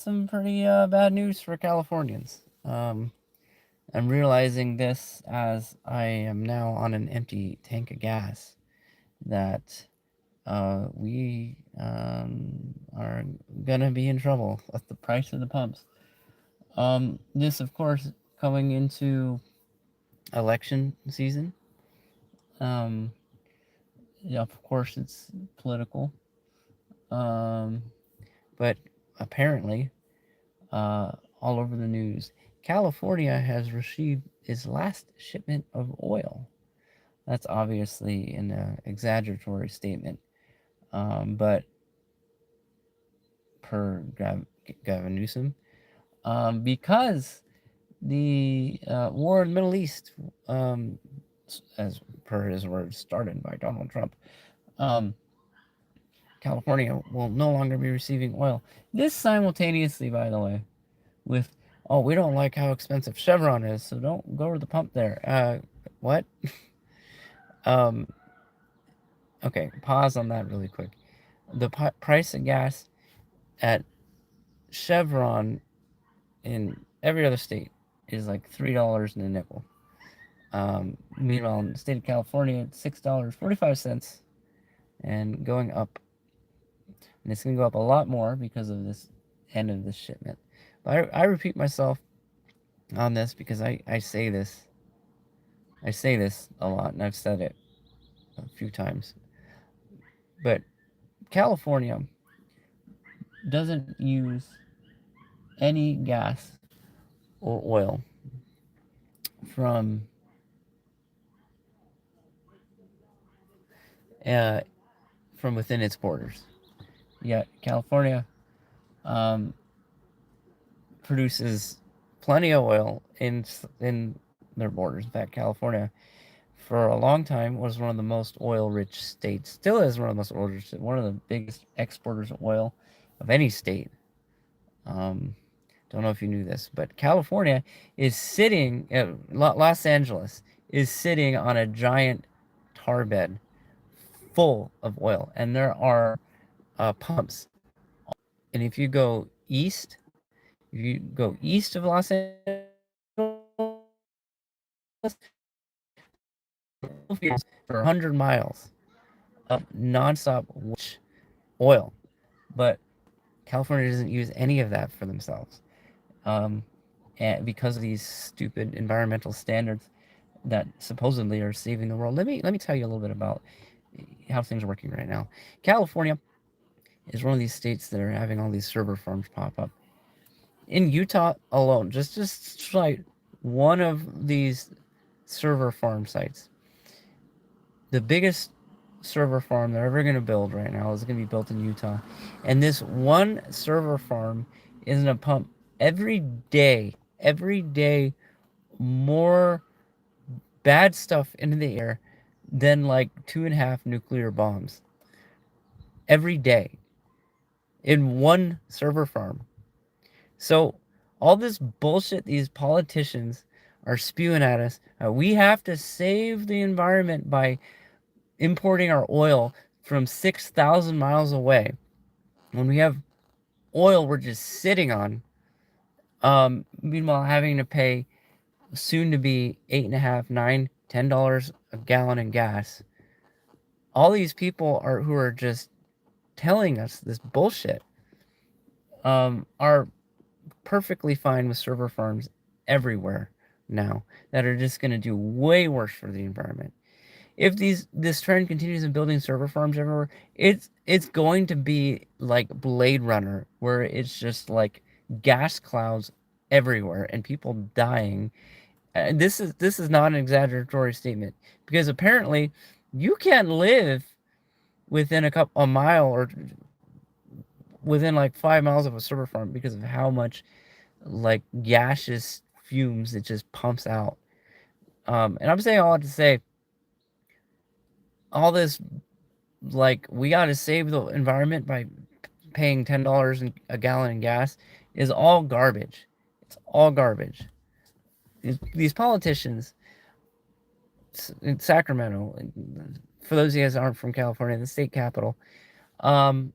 some pretty bad news for Californians. I'm realizing this as I am now on an empty tank of gas that we are gonna be in trouble with the price of the pumps. This, of course, coming into election season. Um, yeah, of course, it's political. Um, but apparently, uh, all over the news. California has received its last shipment of oil. That's obviously an exaggeratory statement, but per Gavin Newsom, because the war in the Middle East, um, as per his words, started by Donald Trump, um, California will no longer be receiving oil. This simultaneously, by the way, with oh, we don't like how expensive Chevron is, so don't go to the pump there. What? um, okay, pause on that really quick. The price of gas at Chevron in every other state is like $3 and a nickel. Meanwhile, in the state of California, it's $6.45, and going up. And it's going to go up a lot more because of this end of this shipment. But I repeat myself on this because I say this. I say this a lot, and I've said it a few times. But California doesn't use any gas or oil from uh, from within its borders. Yet California um, produces plenty of oil in their borders. In fact, California for a long time was one of the most oil-rich states. Still is one of the most oil-rich states. One of the biggest exporters of oil of any state. Um, don't know if you knew this, but California is sitting. Los Angeles is sitting on a giant tar bed full of oil, and there are pumps. And if you go east, if you go east of Los Angeles, for 100 miles of nonstop oil, but California doesn't use any of that for themselves, um, and because of these stupid environmental standards that supposedly are saving the world. Let me tell you a little bit about how things are working right now. California is one of these states that are having all these server farms pop up. In Utah alone, just like one of these server farm sites, the biggest server farm they're ever going to build right now is going to be built in Utah. And this one server farm is going to pump every day, more bad stuff into the air than like 2.5 nuclear bombs. Every day. In one server farm. So, all this bullshit these politicians are spewing at us, we have to save the environment by importing our oil from 6,000 miles away when we have oil we're just sitting on. Meanwhile, having to pay soon to be 8.5, $10 a gallon in gas. All these people are who are just telling us this bullshit are perfectly fine with server farms everywhere now that are just going to do way worse for the environment. If this trend continues in building server farms everywhere, it's going to be like Blade Runner, where it's just like gas clouds everywhere and people dying. And this is not an exaggeratory statement because apparently you can't live within a mile or within like 5 miles of a server farm because of how much like gaseous fumes it just pumps out. And I'm saying all that to say all this like we got to save the environment by paying $10 a gallon in gas is all garbage. It's all garbage. These politicians in Sacramento, for those of you guys that aren't from California, the state capital, um,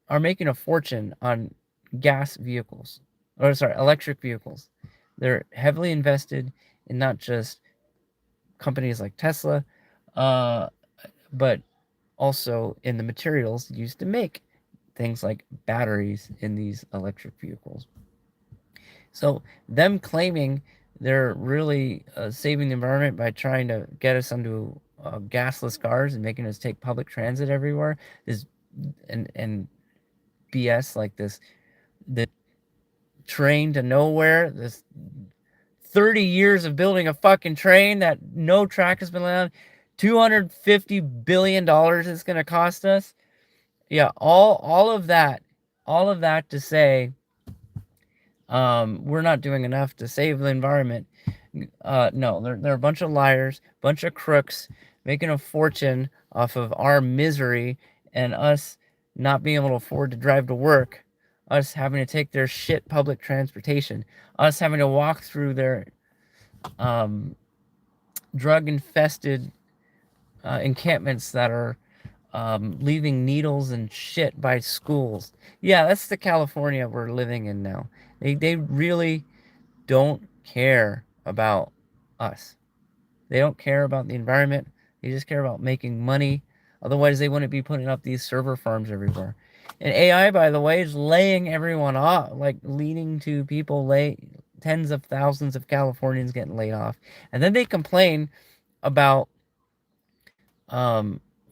are making a fortune on gas vehicles, or sorry, electric vehicles. They're heavily invested in not just companies like Tesla, uh, but also in the materials used to make things like batteries in these electric vehicles. So them claiming they're really saving the environment by trying to get us onto gasless cars and making us take public transit everywhere is and BS like this. The train to nowhere. This 30 years of building a fucking train that no track has been laid on. $250 billion it's going to cost us. Yeah, all of that to say we're not doing enough to save the environment. No, they're a bunch of liars, bunch of crooks, making a fortune off of our misery and us not being able to afford to drive to work, us having to take their shit public transportation, us having to walk through their drug-infested encampments that are leaving needles and shit by schools. Yeah, that's the California we're living in now. They really don't care about us. They don't care about the environment. They just care about making money. Otherwise, they wouldn't be putting up these server farms everywhere. And AI, by the way, is laying everyone off, like leading to people tens of thousands of Californians getting laid off. And then they complain about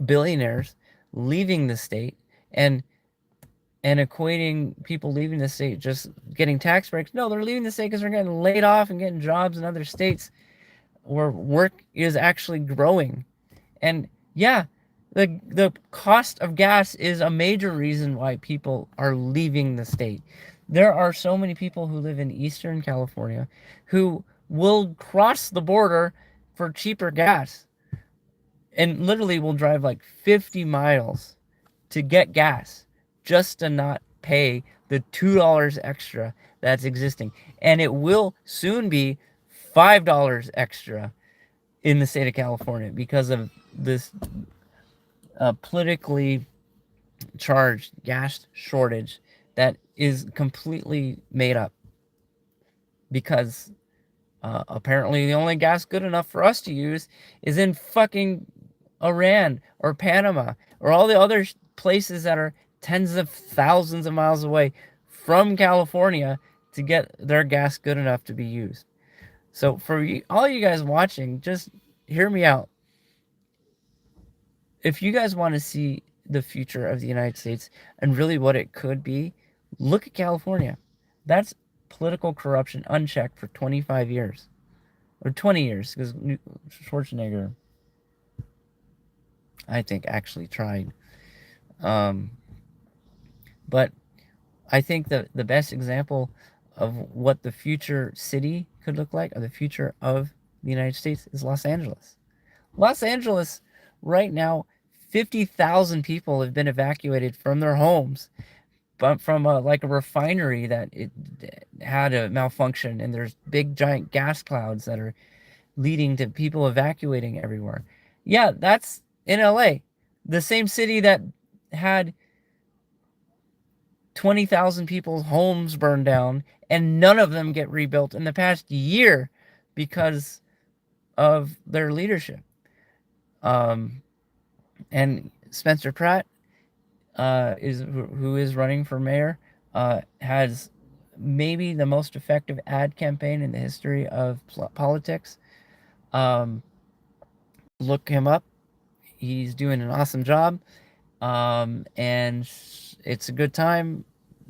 billionaires leaving the state and equating people leaving the state just getting tax breaks. No, they're leaving the state because they're getting laid off and getting jobs in other states where work is actually growing. And yeah, the cost of gas is a major reason why people are leaving the state. There are so many people who live in Eastern California who will cross the border for cheaper gas and literally will drive like 50 miles to get gas just to not pay the $2 extra that's existing. And it will soon be $5 extra in the state of California because of this politically charged gas shortage that is completely made up because apparently the only gas good enough for us to use is in fucking Iran or Panama or all the other places that are tens of thousands of miles away from California to get their gas good enough to be used. So for all you guys watching, just hear me out. If you guys want to see the future of the United States and really what it could be, look at California. That's political corruption unchecked for 25 years. Or 20 years, because Schwarzenegger, I think, actually tried. But I think the best example of what the future city could look like, or the future of the United States, is Los Angeles. Los Angeles, right now, 50,000 people have been evacuated from their homes, but from like a refinery that it had a malfunction, and there's big giant gas clouds that are leading to people evacuating everywhere. Yeah, that's in LA, the same city that had 20,000 people's homes burned down and none of them get rebuilt in the past year because of their leadership. And Spencer Pratt, who is running for mayor, has maybe the most effective ad campaign in the history of politics. Look him up. He's doing an awesome job. And it's a good time.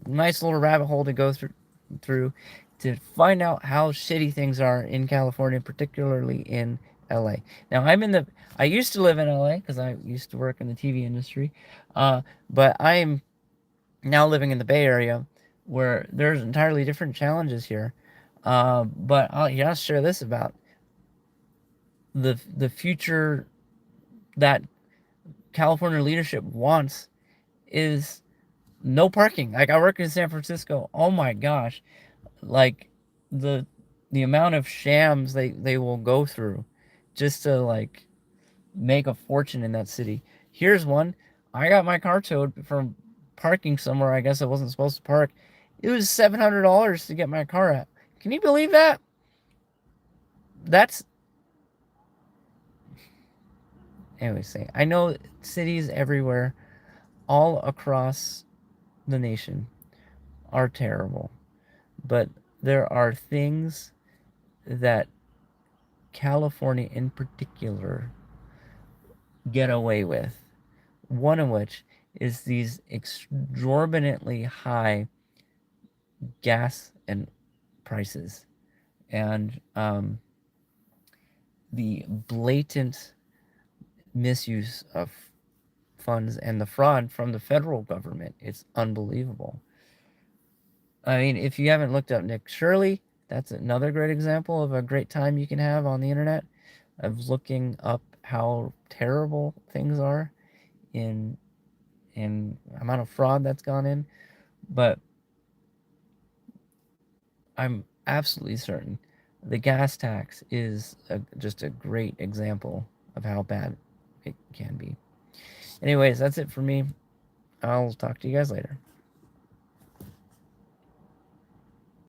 Nice little rabbit hole to go through to find out how shitty things are in California, particularly in LA. Now, I used to live in LA because I used to work in the TV industry, but I'm now living in the Bay Area where there's entirely different challenges here. But I'll share this about the future that California leadership wants is no parking. Like, I work in San Francisco. Oh my gosh. Like, the amount of shams they will go through just to like make a fortune in that city. Here's one. I got my car towed from parking somewhere I guess I wasn't supposed to park, It was $700 to get my car out. Can you believe that? That's anyways. I know cities everywhere, all across the nation, are terrible, but there are things that California in particular get away with. One of which is these exorbitantly high gas and prices, and the blatant misuse of funds and the fraud from the federal government. It's unbelievable. I mean, if you haven't looked up Nick Shirley, that's another great example of a great time you can have on the internet of looking up how terrible things are in amount of fraud that's gone in. But I'm absolutely certain the gas tax is just a great example of how bad it can be. Anyways, that's it for me. I'll talk to you guys later.